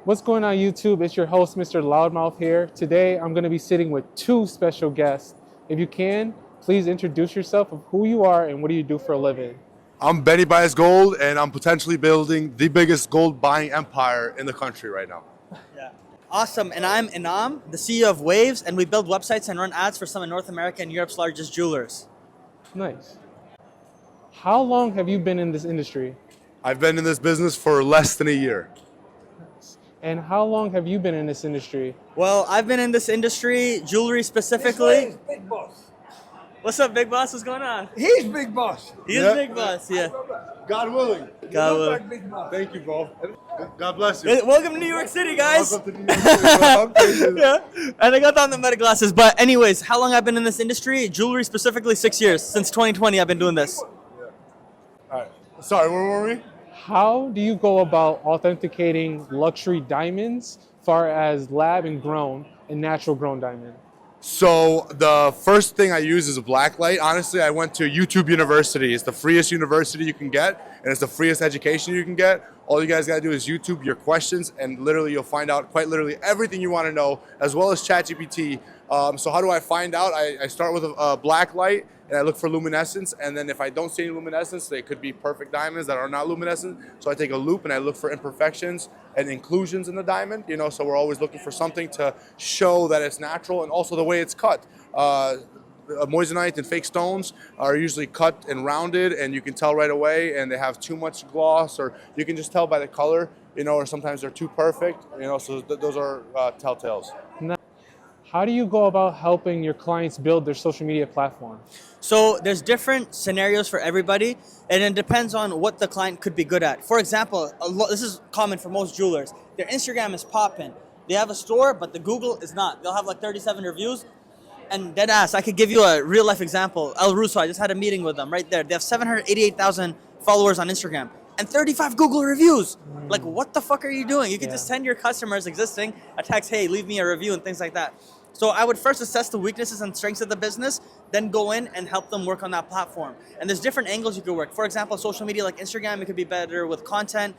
What's going on, YouTube? It's your host, Mr.loudmouth here. Today, I'm going to be sitting with two special guests. If you can, please introduce yourself of who you are and what do you do for a living. I'm Benny Buys Gold, and I'm potentially building the biggest gold buying empire in the country right now. Yeah. Awesome. And I'm Enam, the CEO of Waves, and we build websites and run ads for some of North America and Europe's largest jewelers. Nice. How long have you been in this industry? I've been in this business for less than a year. And how long have you been in this industry? Well, I've been in this industry, jewelry specifically. Big boss. What's up, Big Boss? What's going on? He's big boss. He is Yeah. Big Boss, yeah. God willing. God Look willing. like big boss. Thank you, bro. God bless you. Welcome to New York City, guys. Welcome to New York City, bro. Thank you. Yeah, and I got on the meta glasses. But anyways, how long I've been in this industry? Jewelry specifically, 6 years. Since 2020, I've been doing this. All right. Sorry, where were we? How do you go about authenticating luxury diamonds, far as lab and grown and natural grown diamond? So the first thing I use is a black light. Honestly, I went to YouTube University. It's the freest university you can get, and it's the freest education you can get. All you guys gotta do is YouTube your questions, and literally you'll find out quite literally everything you wanna know, as well as ChatGPT. So how do I find out? I start with a black light, and I look for luminescence, and then if I don't see any luminescence, they could be perfect diamonds that are not luminescent. So I take a loop and I look for imperfections and inclusions in the diamond, so we're always looking for something to show that it's natural, and also the way it's cut. Moissanite and fake stones are usually cut and rounded, and you can tell right away, and they have too much gloss, or you can just tell by the color, or sometimes they're too perfect, so those are telltales. Now, how do you go about helping your clients build their social media platform? So there's different scenarios for everybody, and it depends on what the client could be good at. For example, this is common for most jewelers. Their Instagram is popping. They have a store, but the Google is not. They'll have like 37 reviews. And dead ass, I could give you a real life example. El Russo, I just had a meeting with them right there. They have 788,000 followers on Instagram and 35 Google reviews. Like, what the fuck are you doing? You could just send your customers existing a text, hey, leave me a review and things like that. So I would first assess the weaknesses and strengths of the business, then go in and help them work on that platform. And there's different angles you could work. For example, social media like Instagram, it could be better with content.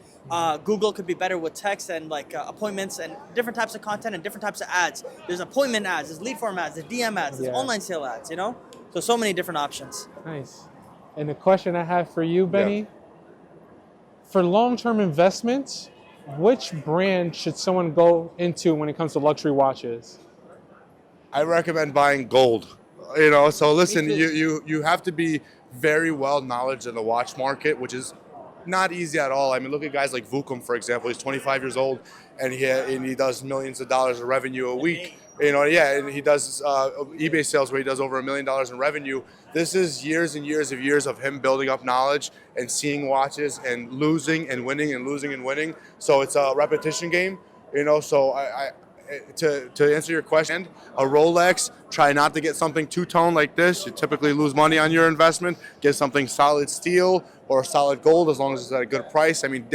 Google could be better with text and appointments and different types of content and different types of ads. There's appointment ads, there's lead form ads, there's DM ads, there's online sale ads, So many different options. Nice. And the question I have for you, Benny, for long-term investments, which brand should someone go into when it comes to luxury watches? I recommend buying gold. So listen, you have to be very well knowledgeable in the watch market, which is not easy at all. I mean, look at guys like Vukum, for example. He's 25 years old, and he does millions of dollars of revenue a week. And he does eBay sales where he does over $1 million in revenue. This is years and years of him building up knowledge and seeing watches and losing and winning and losing and winning. So it's a repetition game. So to answer your question, a Rolex, try not to get something two-tone like this. You typically lose money on your investment. Get something solid steel or solid gold, as long as it's at a good price. I mean,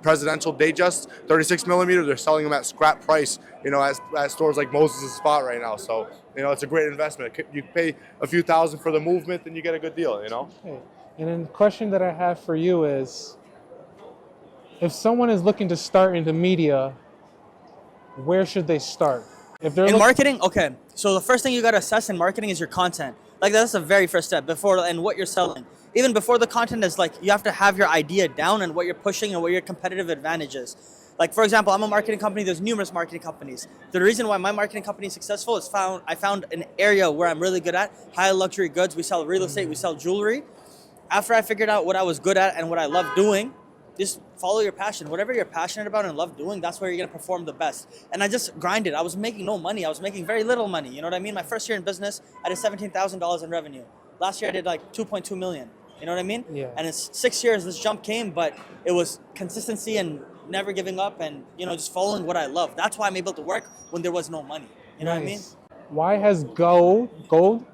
Presidential Datejust 36 millimeter, they're selling them at scrap price, at stores like Moses' Spot right now. So, it's a great investment. You pay a few thousand for the movement, then you get a good deal, Okay. And then the question that I have for you is, if someone is looking to start into media, where should they start? If they're in marketing, okay. So the first thing you got to assess in marketing is your content. Like, that's the very first step and what you're selling. Even before the content is you have to have your idea down and what you're pushing and what your competitive advantage is. Like, for example, I'm a marketing company. There's numerous marketing companies. The reason why my marketing company is successful is I found an area where I'm really good at, high luxury goods. We sell real estate, we sell jewelry. After I figured out what I was good at and what I love doing, just follow your passion. Whatever you're passionate about and love doing, that's where you're going to perform the best. And I just grinded. I was making no money. I was making very little money. You know what I mean? My first year in business, I did $17,000 in revenue. Last year, I did like 2.2 million. You know what I mean? Yeah. And it's 6 years, this jump came, but it was consistency and never giving up and, just following what I love. That's why I'm able to work when there was no money. You know what I mean? Why has gold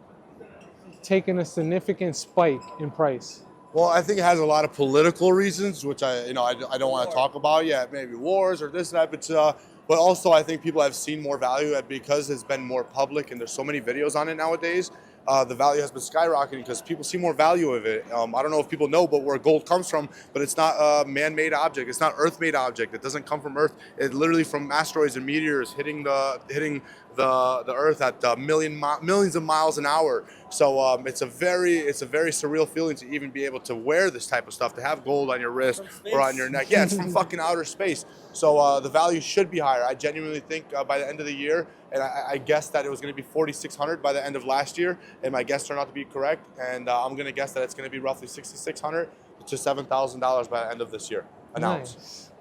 taken a significant spike in price? Well, I think it has a lot of political reasons, which I don't want to talk about yet. Maybe wars or this and that, but also I think people have seen more value because it's been more public and there's so many videos on it nowadays. the value has been skyrocketing because people see more value of it. I don't know if people know, but where gold comes from, but it's not a man-made object. It's not Earth-made object. It doesn't come from Earth. It's literally from asteroids and meteors hitting the Earth at millions of miles an hour. So it's a very surreal feeling to even be able to wear this type of stuff, to have gold on your wrist or on your neck. Yeah, it's from fucking outer space. So the value should be higher. I genuinely think by the end of the year, and I guessed that it was going to be 4,600 by the end of last year, and my guess turned out to be correct. And I'm going to guess that it's going to be roughly 6,600 to $7,000 by the end of this year. Announced. Nice.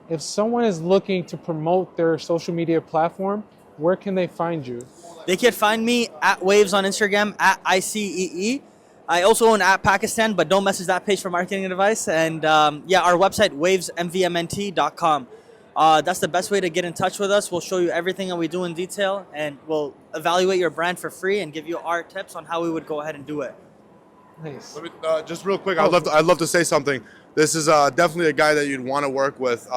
If someone is looking to promote their social media platform, where can they find you? They can find me at Waves on Instagram, at ICEE. I also own at Pakistan, but don't message that page for marketing advice. And yeah, our website, wavesmvmnt.com. That's the best way to get in touch with us. We'll show you everything that we do in detail, and we'll evaluate your brand for free and give you our tips on how we would go ahead and do it. Nice. Let me, just real quick, I'd love to say something. This is definitely a guy that you'd want to work with.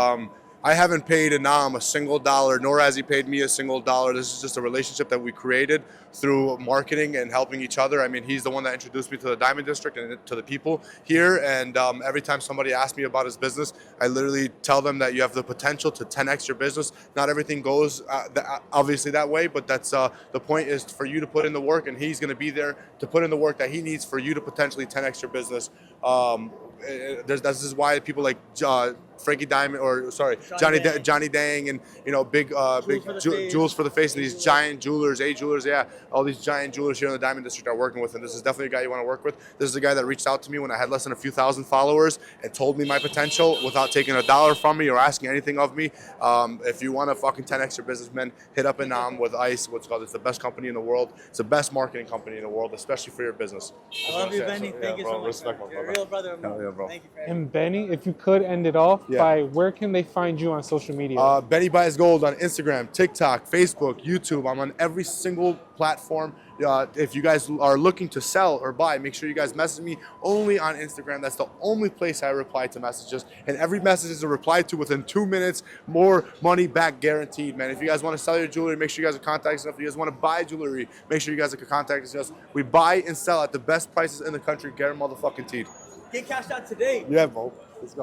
I haven't paid Enam a single dollar, nor has he paid me a single dollar. This is just a relationship that we created through marketing and helping each other. I mean, he's the one that introduced me to the Diamond District and to the people here. And every time somebody asks me about his business, I literally tell them that you have the potential to 10x your business. Not everything goes obviously that way, but that's the point is for you to put in the work, and he's going to be there to put in the work that he needs for you to potentially 10x your business. This is why people like Frankie Diamond, or sorry, Johnny Dang, and big jewels for the face, and these giant jewelers, yeah, all these giant jewelers here in the Diamond District are working with, and this is definitely a guy you want to work with. This is a guy that reached out to me when I had less than a few thousand followers and told me my potential without taking a dollar from me or asking anything of me. If you want to fucking 10x your business, man, hit up Enam with ICE. It's the best company in the world. It's the best marketing company in the world, especially for your business. I love you, Benny. Thank you so much. Respect, You're a real brother of mine. Yeah, bro. Thank you for And Benny, if you could end it off by where can they find you on social media? Benny Buys Gold on Instagram, TikTok, Facebook, YouTube. I'm on every single platform. If you guys are looking to sell or buy, make sure you guys message me only on Instagram. That's the only place I reply to messages. And every message is a reply to within 2 minutes. More money back guaranteed, man. If you guys want to sell your jewelry, make sure you guys are contacting us. If you guys want to buy jewelry, make sure you guys are contacting us. We buy and sell at the best prices in the country. Get motherfucking teed. Get cashed out today. Yeah, bro. Let's go.